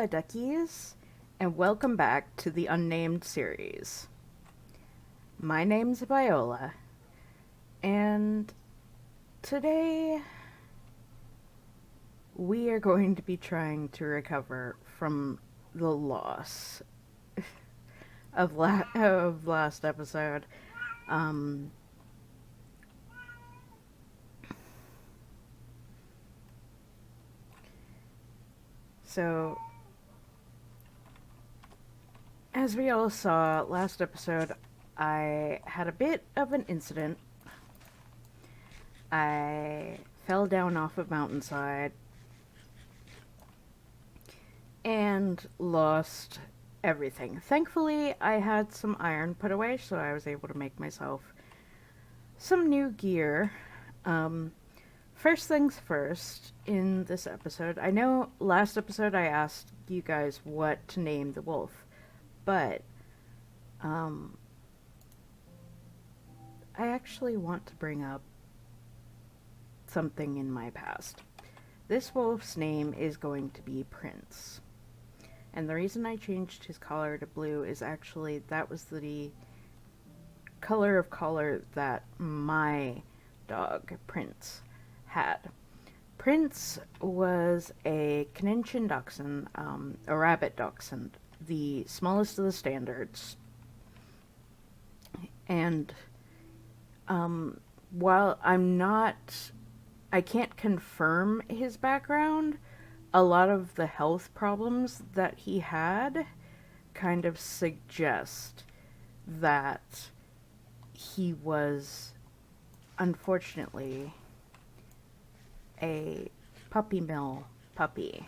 Hola, duckies, and welcome back to the Unnamed series. My name's Viola, and today we are going to be trying to recover from the loss of last episode. Um, so, as we all saw last episode, I had a bit of an incident. I fell down off a mountainside and lost everything. Thankfully, I had some iron put away, so I was able to make myself some new gear. Um, First things first, in this episode, I know last episode I asked you guys what to name the wolf, but um, I actually want to bring up something in my past. This wolf's name is going to be Prince. And the reason I changed his collar to blue is actually that was the color of collar that my dog, Prince, had. Prince was a Caninchin dachshund, a rabbit dachshund, the smallest of the standards. And while I can't confirm his background, a lot of the health problems that he had kind of suggest that he was unfortunately a puppy mill puppy.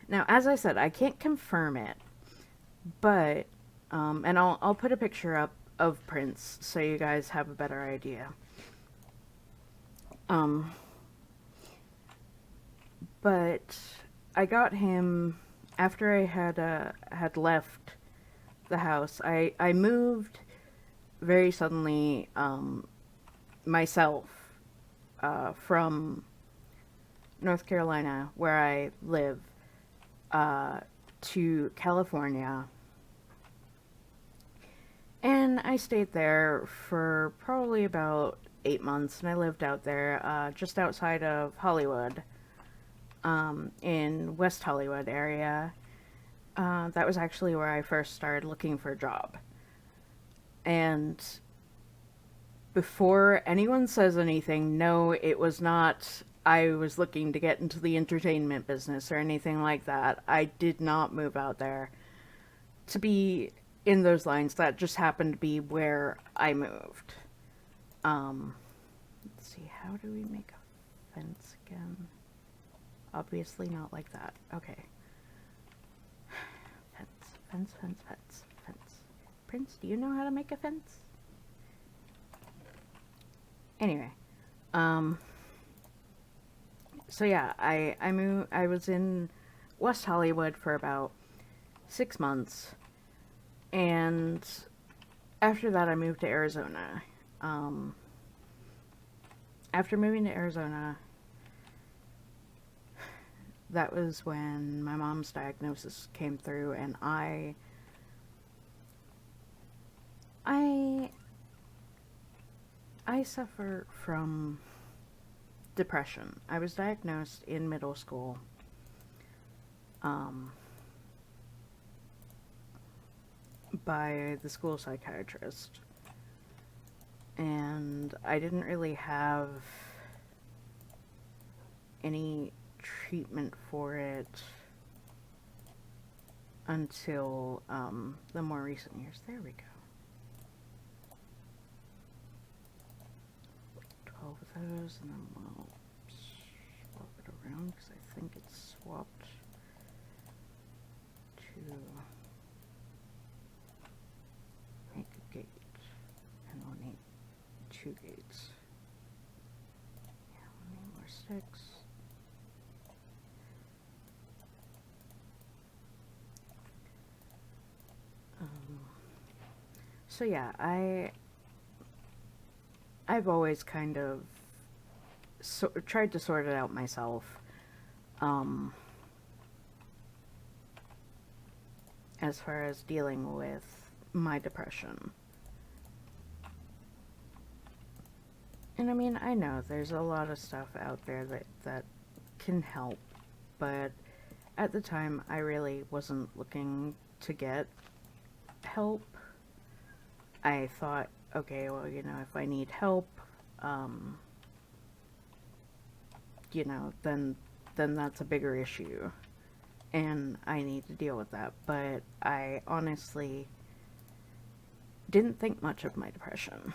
Now, as I said, I can't confirm it, but and I'll put a picture up of Prince so you guys have a better idea. Um, but I got him after I had left the house. I moved very suddenly myself from North Carolina, where I live, to California. And I stayed there for probably about 8 months, and I lived out there just outside of Hollywood, in West Hollywood area. That was actually where I first started looking for a job. And before anyone says anything, no, it was not I was looking to get into the entertainment business or anything like that. I did not move out there to be in those lines. That just happened to be where I moved. Let's see, how do we make a fence again? Obviously not like that. Okay. Fence. Prince, do you know how to make a fence? Anyway, so yeah, I was in West Hollywood for about 6 months, and after that I moved to Arizona. After moving to Arizona, that was when my mom's diagnosis came through, and I suffer from depression. I was diagnosed in middle school. By the school psychiatrist. And I didn't really have any treatment for it until the more recent years. There we go. 12 of those, and then we'll swap it around because I think it's swapped to make a gate, and we'll need 2 gates. Yeah, we'll need more sticks. So yeah, I've always kind of tried to sort it out myself. as far as dealing with my depression. And I mean, I know there's a lot of stuff out there that can help, but at the time I really wasn't looking to get help. I thought, okay, well, if I need help, um, then that's a bigger issue, and I need to deal with that. But I honestly didn't think much of my depression.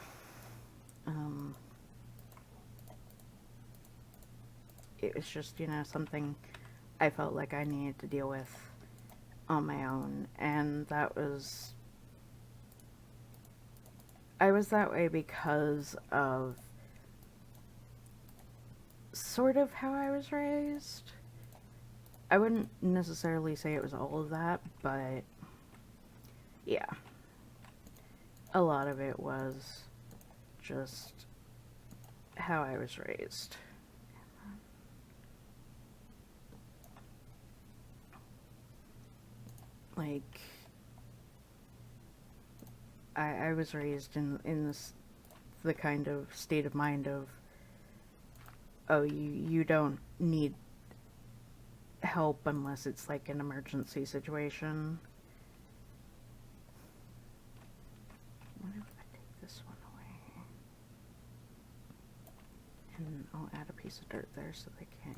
It was just, something I felt like I needed to deal with on my own, and I was that way because of sort of how I was raised. I wouldn't necessarily say it was all of that, but yeah, a lot of it was just how I was raised. Like, I was raised in the kind of state of mind of, oh, you don't need help unless it's like an emergency situation. What if I take this one away? And I'll add a piece of dirt there so they can't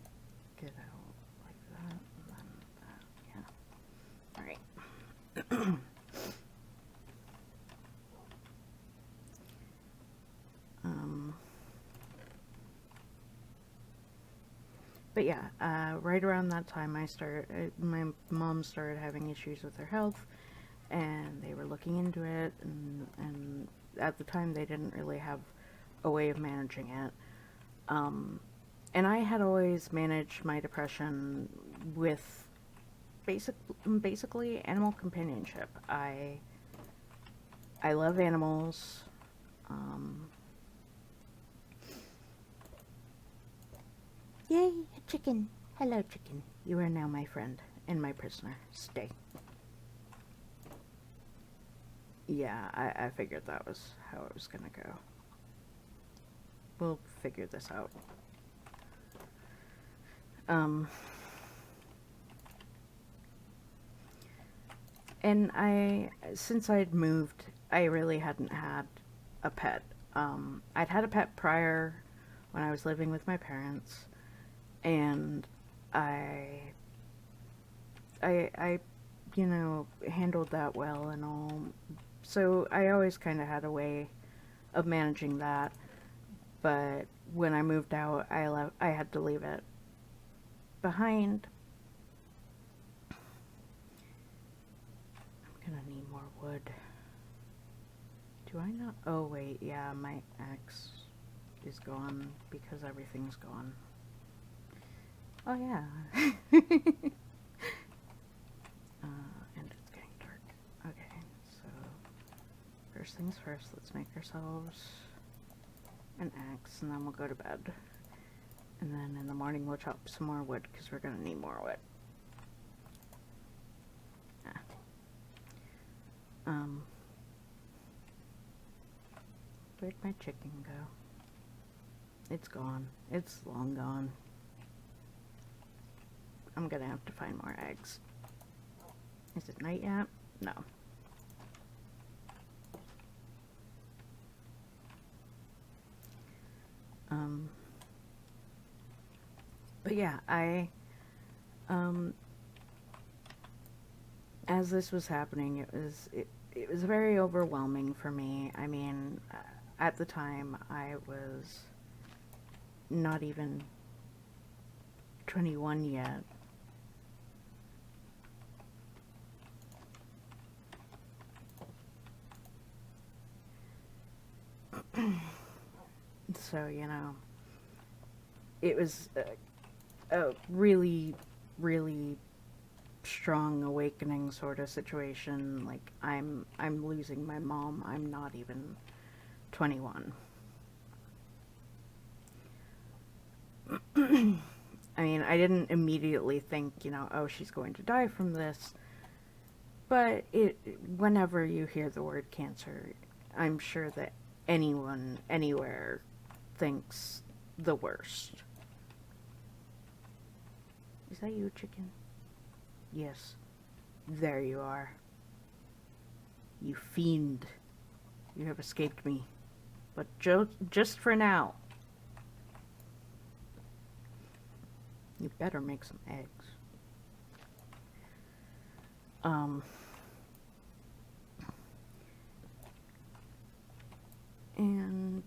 get out like that, and then that, yeah. Alright. But yeah, right around that time my mom started having issues with her health, and they were looking into it, and at the time they didn't really have a way of managing it. And I had always managed my depression with basically animal companionship. I love animals. Yay, a chicken. Hello, chicken. You are now my friend and my prisoner. Stay. Yeah, I figured that was how it was gonna go. We'll figure this out. And since I'd moved, I really hadn't had a pet. I'd had a pet prior when I was living with my parents, and I handled that well and all. So I always kind of had a way of managing that. But when I moved out, I had to leave it behind. I'm gonna need more wood. Do I not? Oh wait, yeah, my axe is gone because everything's gone. Oh yeah. And it's getting dark. Okay, so first things first, let's make ourselves an axe, and then we'll go to bed. And then in the morning we'll chop some more wood, because we're gonna need more wood. Where'd my chicken go? It's gone. It's long gone. I'm gonna have to find more eggs. Is it night yet? No. But yeah, as this was happening, it was very overwhelming for me. I mean, at the time, I was not even 21 yet. So, it was a really, really strong awakening sort of situation. Like, I'm losing my mom. I'm not even 21. I mean, I didn't immediately think, oh, she's going to die from this. But whenever you hear the word cancer, I'm sure that anyone, anywhere, thinks the worst. Is that you, chicken? Yes. There you are. You fiend. You have escaped me. But just for now. You better make some eggs. And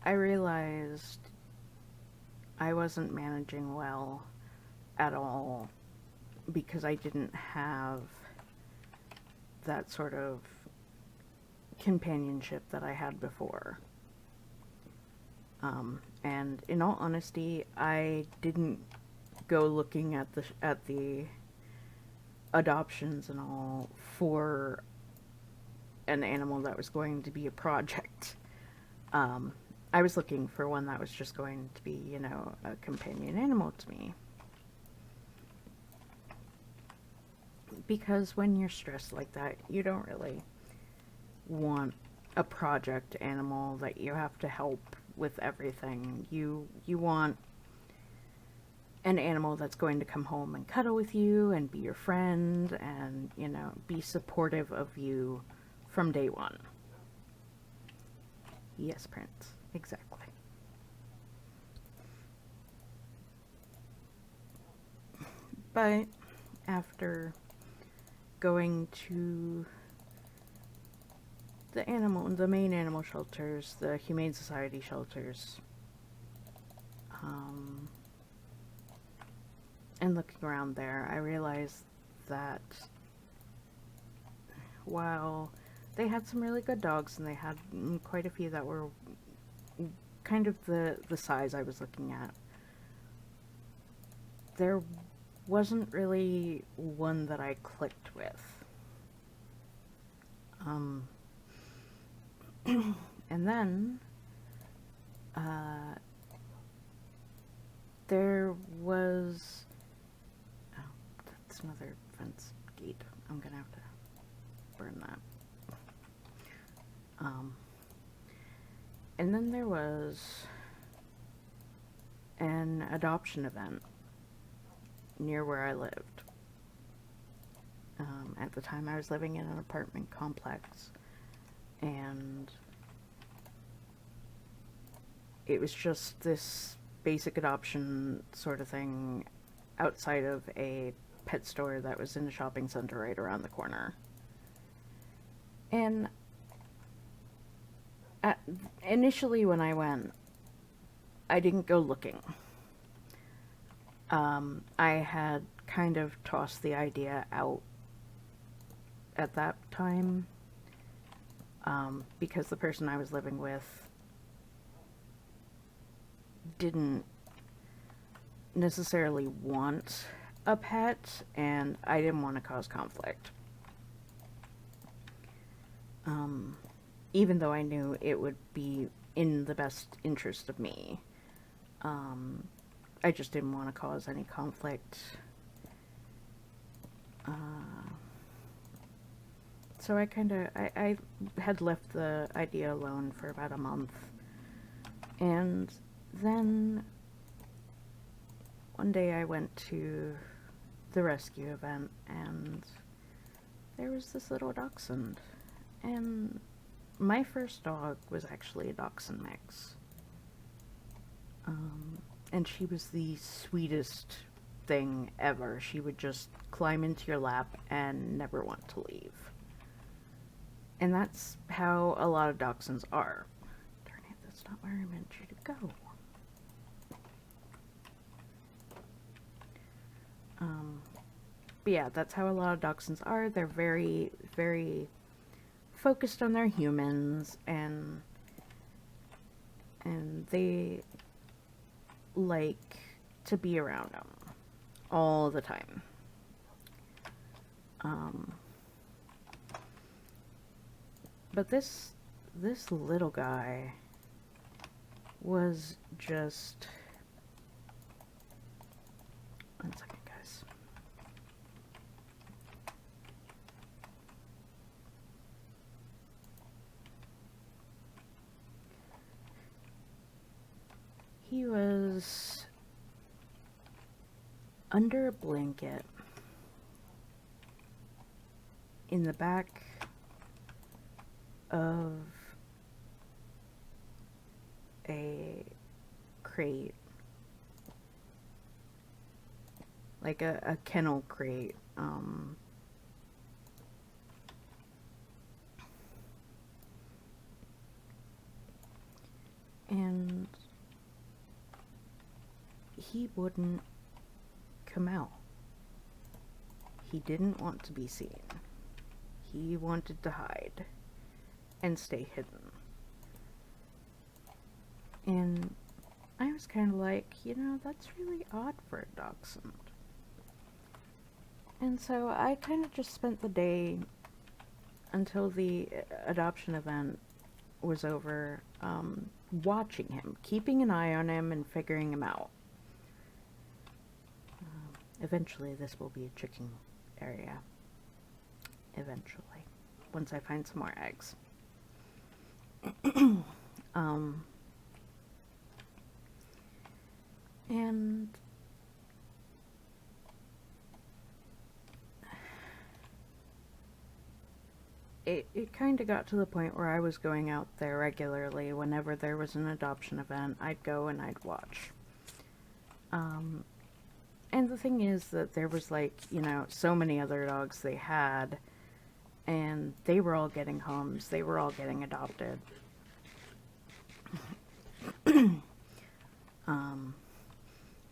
I realized I wasn't managing well at all because I didn't have that sort of companionship that I had before. And in all honesty, I didn't go looking at the adoptions and all for an animal that was going to be a project. I was looking for one that was just going to be, you know, a companion animal to me. Because when you're stressed like that, you don't really want a project animal that you have to help with everything. You want an animal that's going to come home and cuddle with you and be your friend and, you know, be supportive of you from day one. Yes, Prince. Exactly. But after going to the main animal shelters, the Humane Society shelters, and looking around there, I realized that while they had some really good dogs and they had quite a few that were kind of the size I was looking at, there wasn't really one that I clicked with. And then there was, oh, that's another fence gate. I'm gonna have to burn that. And then there was an adoption event near where I lived. At the time I was living in an apartment complex, and it was just this basic adoption sort of thing outside of a pet store that was in a shopping center right around the corner. And initially when I went, I didn't go looking. I had kind of tossed the idea out at that time, because the person I was living with didn't necessarily want a pet, and I didn't want to cause conflict. Even though I knew it would be in the best interest of me. I just didn't want to cause any conflict. So I had left the idea alone for about a month. And then one day I went to the rescue event, and there was this little dachshund. And my first dog was actually a dachshund mix. And she was the sweetest thing ever. She would just climb into your lap and never want to leave. And that's how a lot of dachshunds are. Darn it, that's not where I meant you to go. But yeah, that's how a lot of dachshunds are. They're very, very focused on their humans, and they like to be around them all the time. But this little guy was just... One second, guys. He was under a blanket in the back of a crate, like a kennel crate. And he wouldn't come out. He didn't want to be seen. He wanted to hide and stay hidden. And I was kind of like, you know, that's really odd for a dachshund. And so I kind of just spent the day until the adoption event was over, watching him, keeping an eye on him and figuring him out. Eventually this will be a chicken area. Eventually. Once I find some more eggs. And it kind of got to the point where I was going out there regularly. Whenever there was an adoption event, I'd go and I'd watch. And the thing is that there was, like, you know, so many other dogs they had, and they were all getting homes. They were all getting adopted.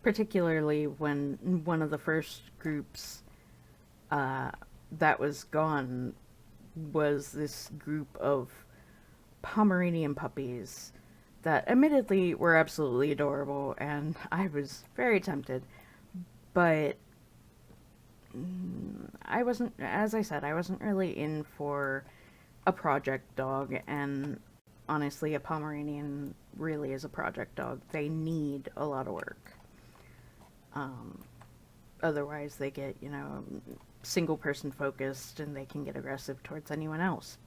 Particularly when one of the first groups that was gone was this group of Pomeranian puppies that admittedly were absolutely adorable, and I was very tempted, but I wasn't, as I said, I wasn't really in for a project dog, and honestly, a Pomeranian really is a project dog. They need a lot of work. Otherwise they get, you know, single person focused and they can get aggressive towards anyone else.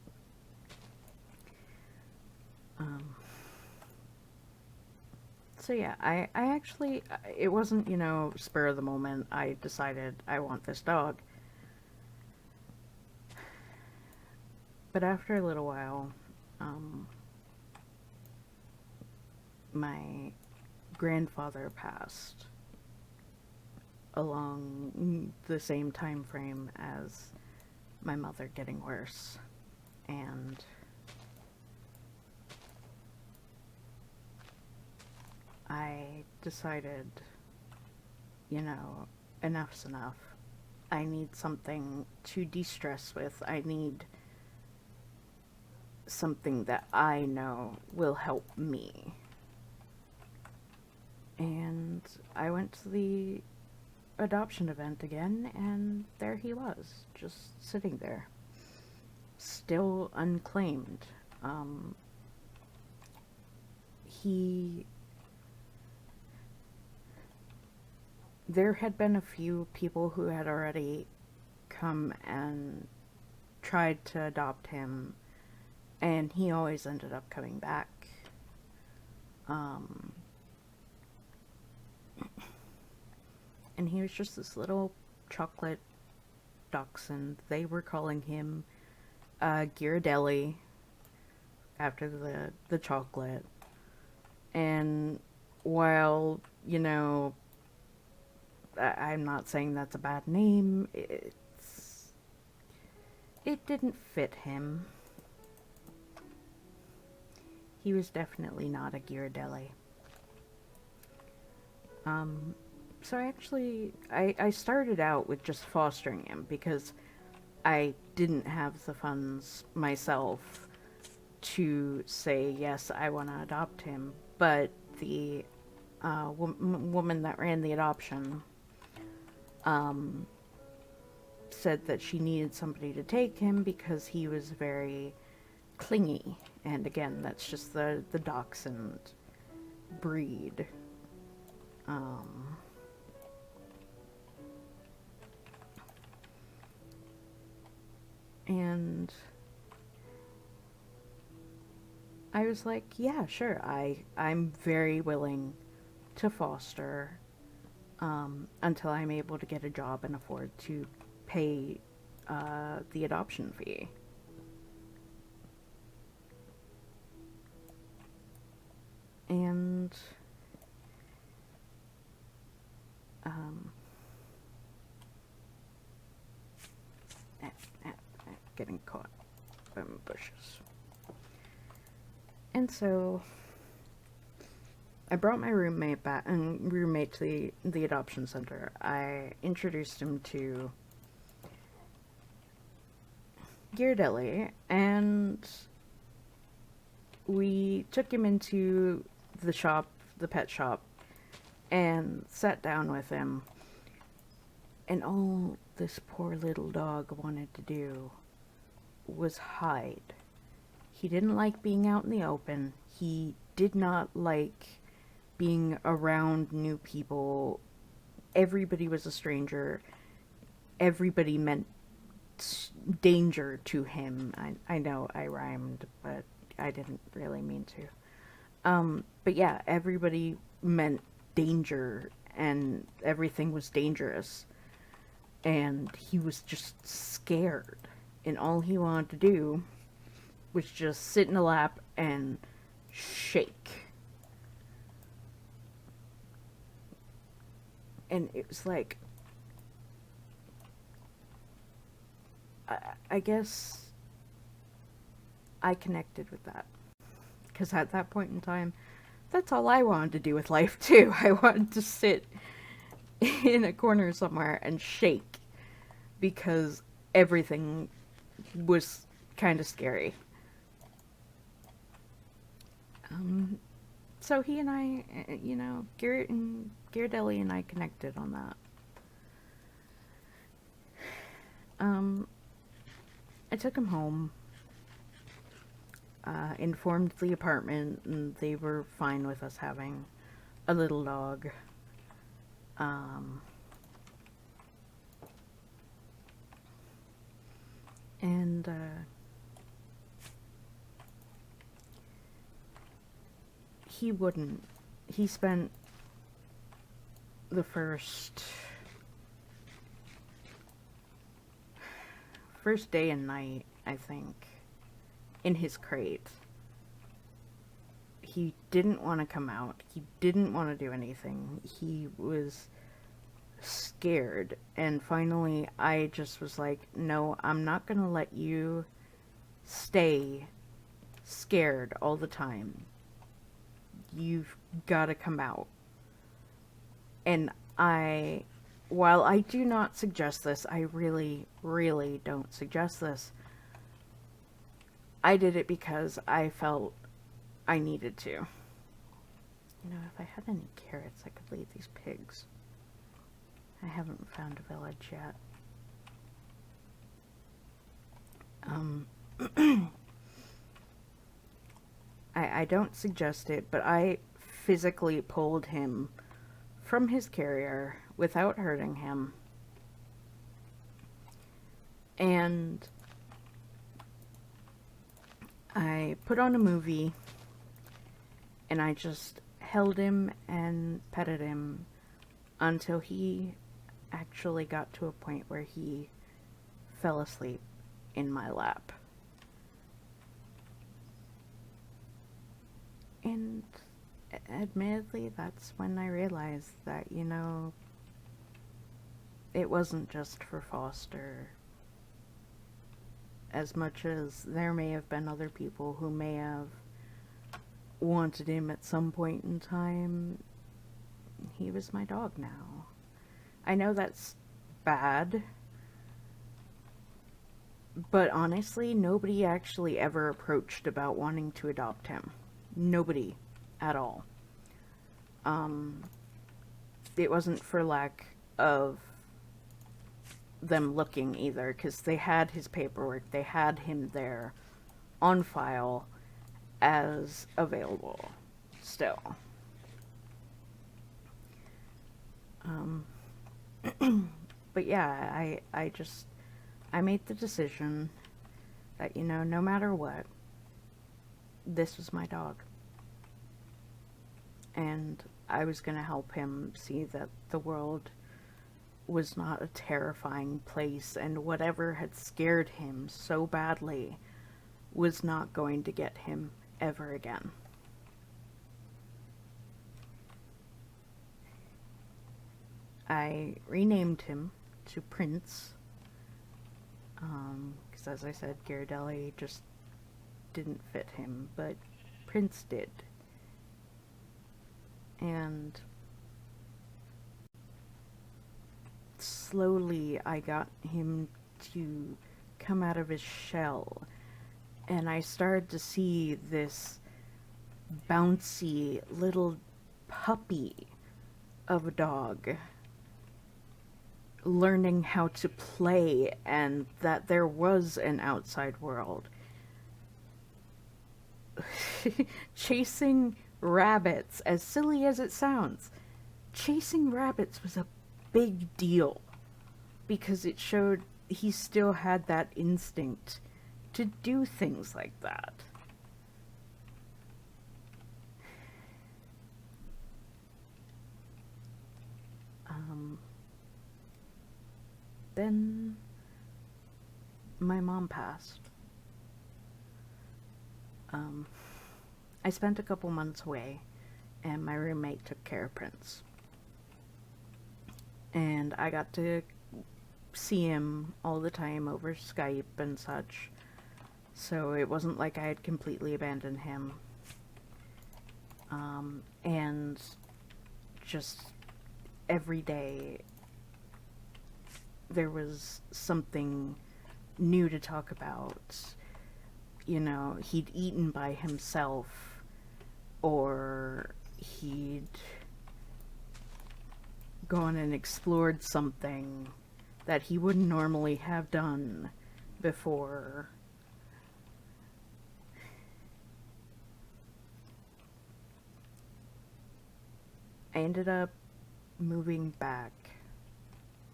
So yeah, I actually, it wasn't, you know, spur of the moment. I decided I want this dog. But after a little while, my grandfather passed along the same time frame as my mother getting worse, and I decided, you know, enough's enough. I need something to de-stress with. I need something that I know will help me. And I went to the adoption event again, and there he was, just sitting there, still unclaimed. There had been a few people who had already come and tried to adopt him, and he always ended up coming back. And he was just this little chocolate dachshund. They were calling him Ghirardelli after the chocolate. And while, you know, I'm not saying that's a bad name, it didn't fit him. He was definitely not a Ghirardelli. So I started out with just fostering him because I didn't have the funds myself to say, yes, I want to adopt him. But the woman that ran the adoption said that she needed somebody to take him because he was very clingy. And again, that's just the dachshund breed. And I was like, yeah, sure, I'm very willing to foster until I'm able to get a job and afford to pay the adoption fee. And getting caught by my bushes. And so I brought my roommate to the adoption center. I introduced him to Ghirardelli, and we took him into the pet shop, and sat down with him. And all this poor little dog wanted to do was hide. He didn't like being out in the open. He did not like being around new people. Everybody was a stranger. Everybody meant danger to him. I know I rhymed, but I didn't really mean to. But yeah, everybody meant danger, and everything was dangerous. And he was just scared. And all he wanted to do was just sit in a lap and shake. And it was like, I guess I connected with that. Because at that point in time, that's all I wanted to do with life too. I wanted to sit in a corner somewhere and shake. Because everything was kind of scary. So he and I, Ghirardelli and I connected on that. I took him home, informed the apartment, and they were fine with us having a little dog. And he wouldn't. He spent the first day and night, I think, in his crate. He didn't want to come out. He didn't want to do anything. He was scared. And finally, I just was like, no, I'm not going to let you stay scared all the time. You've got to come out. And while I do not suggest this, I really, really don't suggest this, I did it because I felt I needed to. You know, if I had any carrots, I could leave these pigs. I haven't found a village yet. I don't suggest it, but I physically pulled him from his carrier without hurting him. And I put on a movie, and I just held him and petted him until he actually got to a point where he fell asleep in my lap. And admittedly, that's when I realized that, you know, it wasn't just for Foster. As much as there may have been other people who may have wanted him at some point in time, he was my dog now. I know that's bad, but honestly, nobody actually ever approached about wanting to adopt him. Nobody at all. It wasn't for lack of them looking either, because they had his paperwork, they had him there on file as available still. But yeah, I made the decision that, you know, no matter what, this was my dog. And I was going to help him see that the world was not a terrifying place, and whatever had scared him so badly was not going to get him ever again. I renamed him to Prince, because as I said, Ghirardelli just didn't fit him, but Prince did. And slowly I got him to come out of his shell, and I started to see this bouncy little puppy of a dog learning how to play, and that there was an outside world. Chasing rabbits, as silly as it sounds, chasing rabbits was a big deal because it showed he still had that instinct to do things like that. Then my mom passed. I spent a couple months away, and my roommate took care of Prince. And I got to see him all the time over Skype and such, so it wasn't like I had completely abandoned him. And just every day there was something new to talk about. You know, he'd eaten by himself, or he'd gone and explored something that he wouldn't normally have done before. I ended up moving back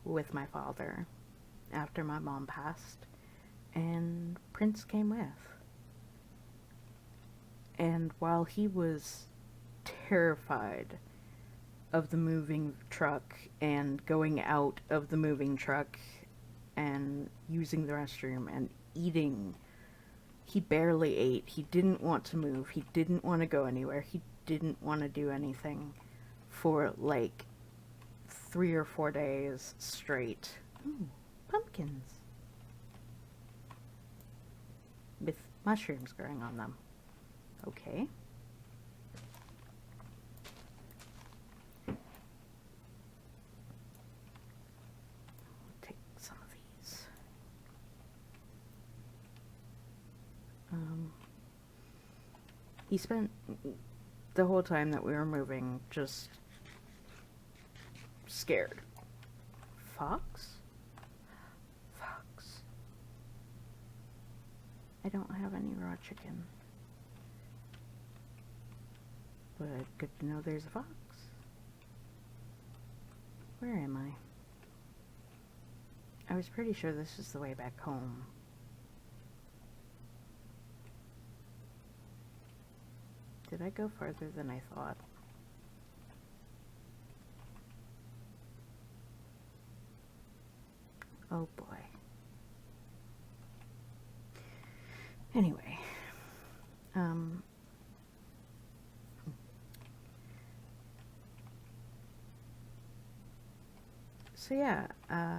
with my father after my mom passed, and Prince came with. And while he was terrified of the moving truck and going out of the moving truck and using the restroom and eating, he barely ate. He didn't want to move. He didn't want to go anywhere. He didn't want to do anything for like 3 or 4 days straight. Ooh, pumpkins. With mushrooms growing on them. Okay. Take some of these. He spent the whole time that we were moving just scared. Fox? Fox. I don't have any raw chicken. But good to know there's a fox. Where am I? I was pretty sure this is the way back home. Did I go farther than I thought? Oh boy. Anyway, so yeah, let's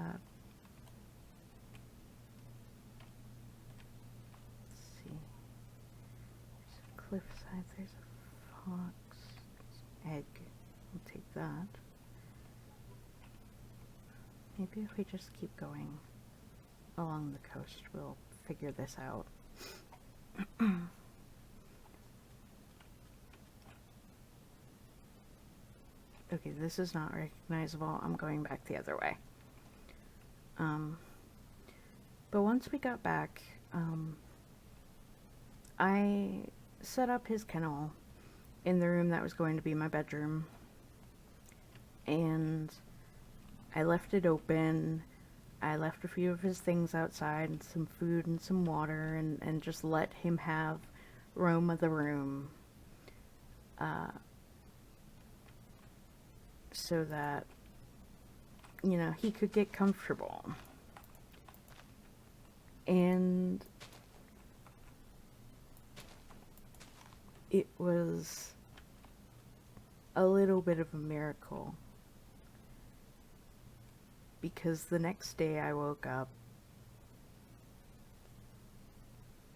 see. There's a cliffside, there's a fox, egg. We'll take that. Maybe if we just keep going along the coast, we'll figure this out. Okay, this is not recognizable. I'm going back the other way. But once we got back, I set up his kennel in the room that was going to be my bedroom, and I left it open. I left a few of his things outside, and some food and some water, and just let him have roam of the room. so that, he could get comfortable. And it was a little bit of a miracle, because the next day I woke up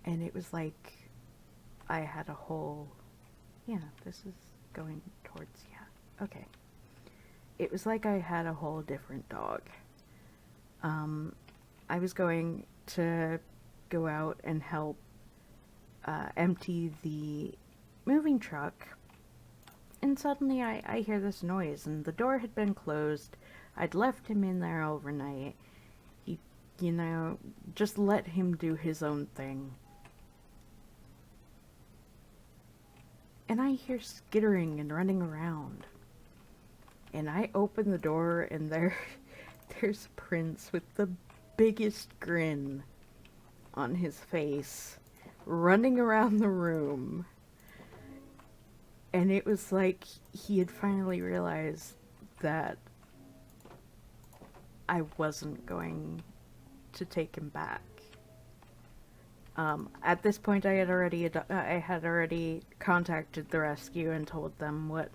and it was like I had a whole, this is going towards, okay. It was like I had a whole different dog. I was going to go out and help empty the moving truck, and suddenly I hear this noise, and the door had been closed. I'd left him in there overnight. He, just let him do his own thing. And I hear skittering and running around. And I open the door, and there's Prince with the biggest grin on his face, running around the room. And it was like he had finally realized that I wasn't going to take him back. At this point, I had already contacted the rescue and told them what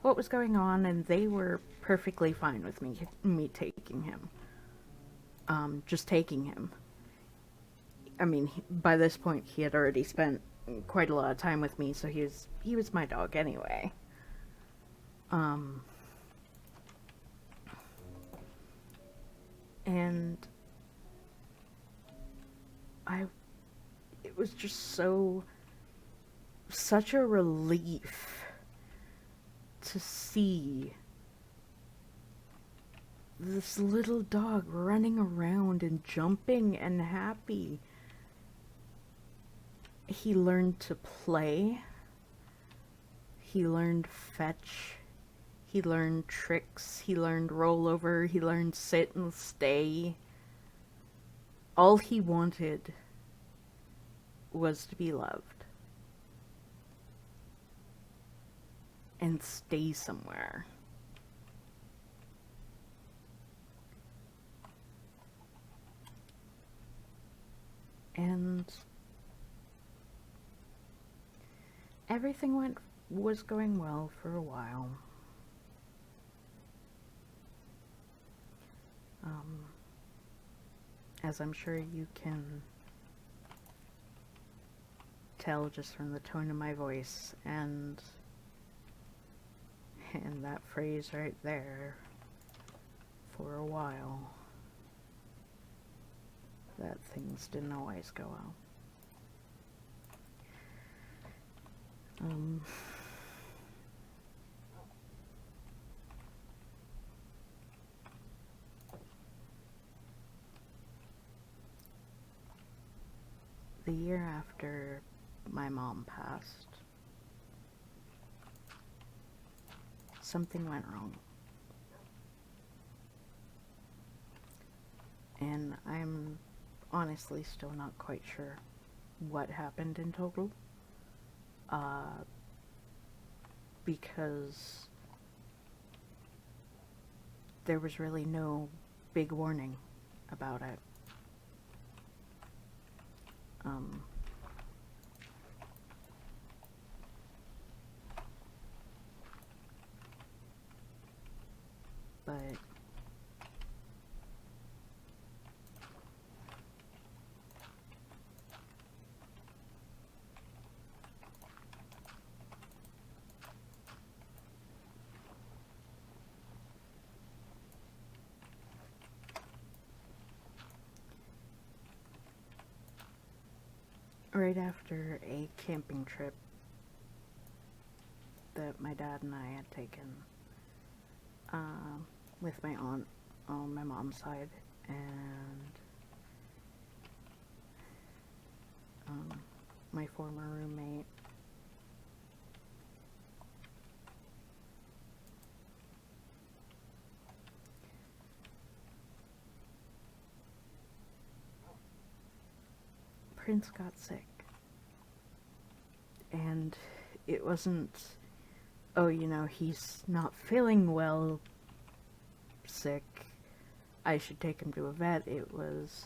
was going on, and they were perfectly fine with me taking him. Just taking him. I mean, by this point, he had already spent quite a lot of time with me, so he was my dog anyway. And it was just such a relief to see this little dog running around and jumping and happy. He learned to play. He learned fetch. He learned tricks. He learned rollover. He learned sit and stay. All he wanted was to be loved and stay somewhere. And everything was going well for a while. As I'm sure you can tell just from the tone of my voice and that phrase right there, for a while, that things didn't always go well. The year after my mom passed, something went wrong. And I'm honestly still not quite sure what happened in total. Because there was really no big warning about it. But right after a camping trip that my dad and I had taken with my aunt on my mom's side and my former roommate, Prince got sick. And it wasn't oh, you know, he's not feeling well, sick, I should take him to a vet. It was,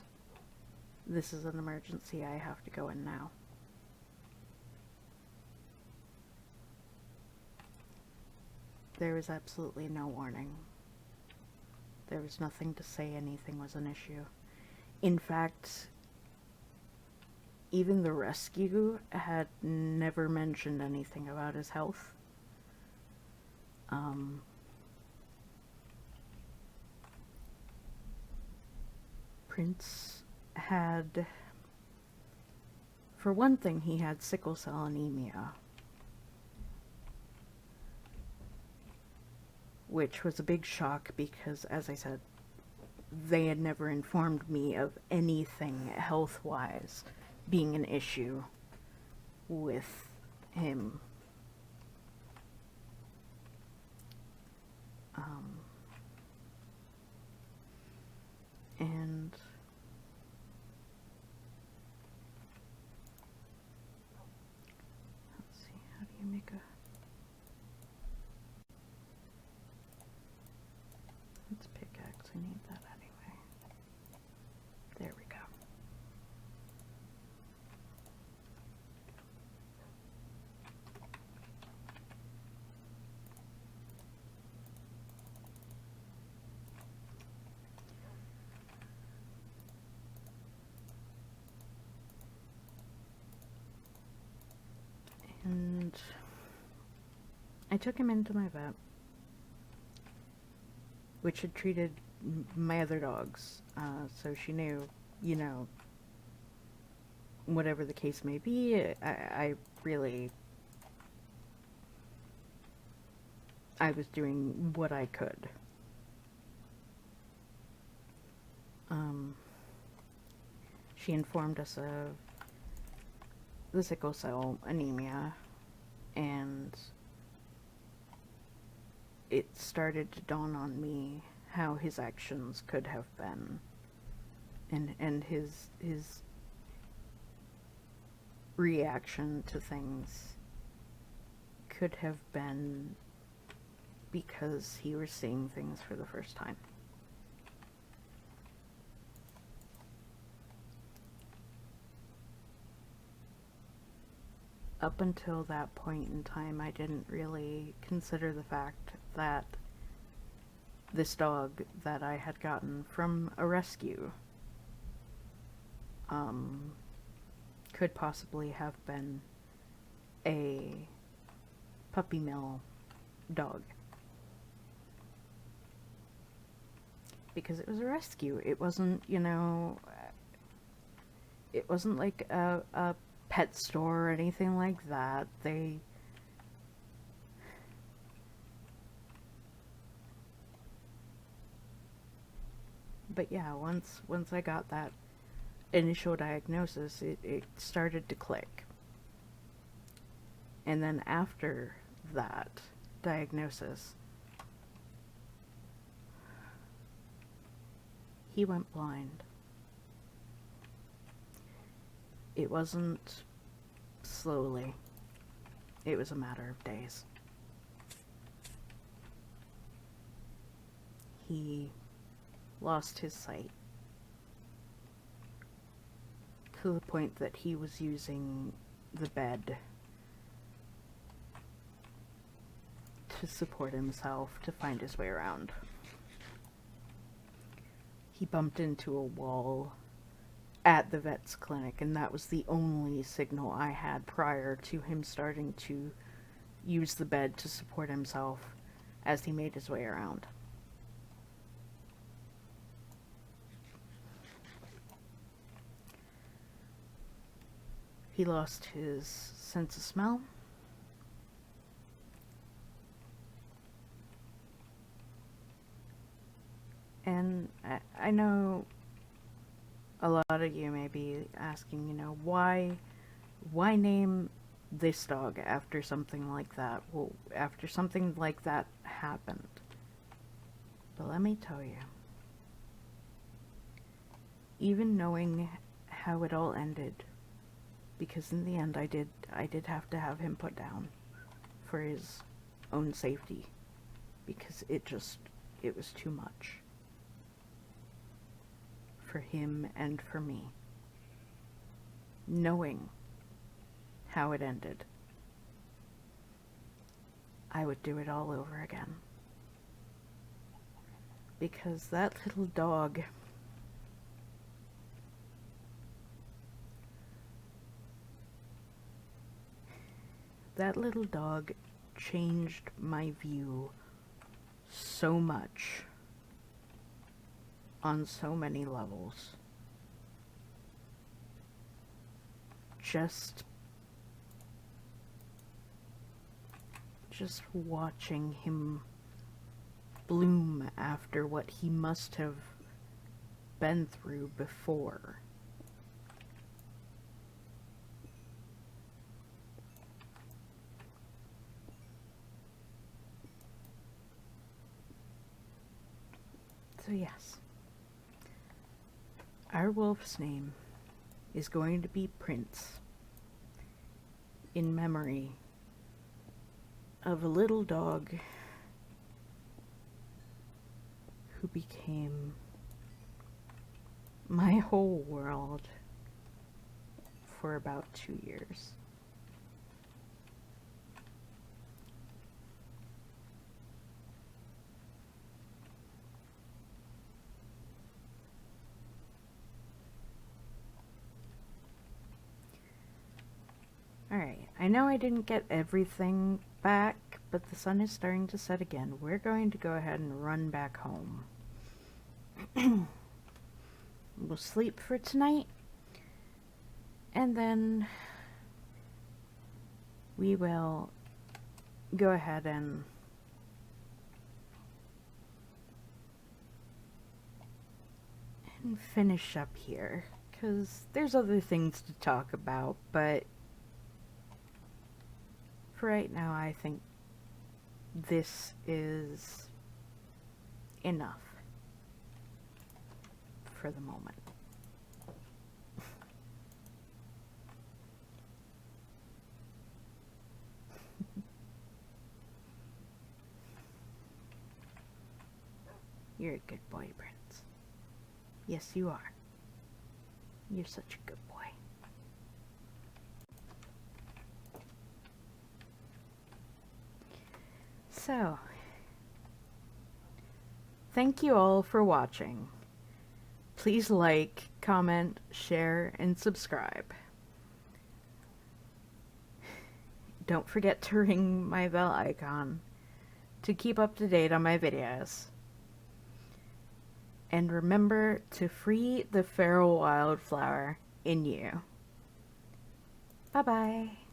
this is an emergency, I have to go in now. There was absolutely no warning. There was nothing to say anything was an issue. In fact, even the rescue had never mentioned anything about his health. Prince had, for one thing, he had sickle cell anemia, which was a big shock because, as I said, they had never informed me of anything health-wise being an issue with him. And let's see, how do you make a, let's pickaxe, I need that anyway. There we go. And I took him into my vet, which had treated my other dogs, so she knew, you know, whatever the case may be, I really, I was doing what I could. She informed us of the sickle cell anemia, and it started to dawn on me how his actions could have been, and his reaction to things could have been because he was seeing things for the first time. Up until that point in time, I didn't really consider the fact that this dog that I had gotten from a rescue could possibly have been a puppy mill dog. Because it was a rescue. It wasn't, you know, it wasn't like a pet store or anything like that. But yeah, once I got that initial diagnosis, it started to click. And then after that diagnosis, he went blind. It wasn't slowly. It was a matter of days. He lost his sight to the point that he was using the bed to support himself, to find his way around. He bumped into a wall at the vet's clinic, and that was the only signal I had prior to him starting to use the bed to support himself as he made his way around. He lost his sense of smell. And I know a lot of you may be asking, you know, why name this dog after something like that? Well, after something like that happened. But let me tell you, even knowing how it all ended, because in the end I did have to have him put down for his own safety, because it was too much for him and for me, knowing how it ended. I would do it all over again. Because that little dog, changed my view so much on so many levels. Just watching him bloom after what he must have been through before. So yes, our wolf's name is going to be Prince, in memory of a little dog who became my whole world for about 2 years. Alright, I know I didn't get everything back, but the sun is starting to set again. We're going to go ahead and run back home. We'll sleep for tonight, and then we will go ahead and finish up here, because there's other things to talk about, but for right now I think this is enough for the moment. You're a good boy, Prince. Yes, you are. You're such a good boy. So, thank you all for watching. Please like, comment, share, and subscribe. Don't forget to ring my bell icon to keep up to date on my videos. And remember to free the feral wildflower in you. Bye-bye.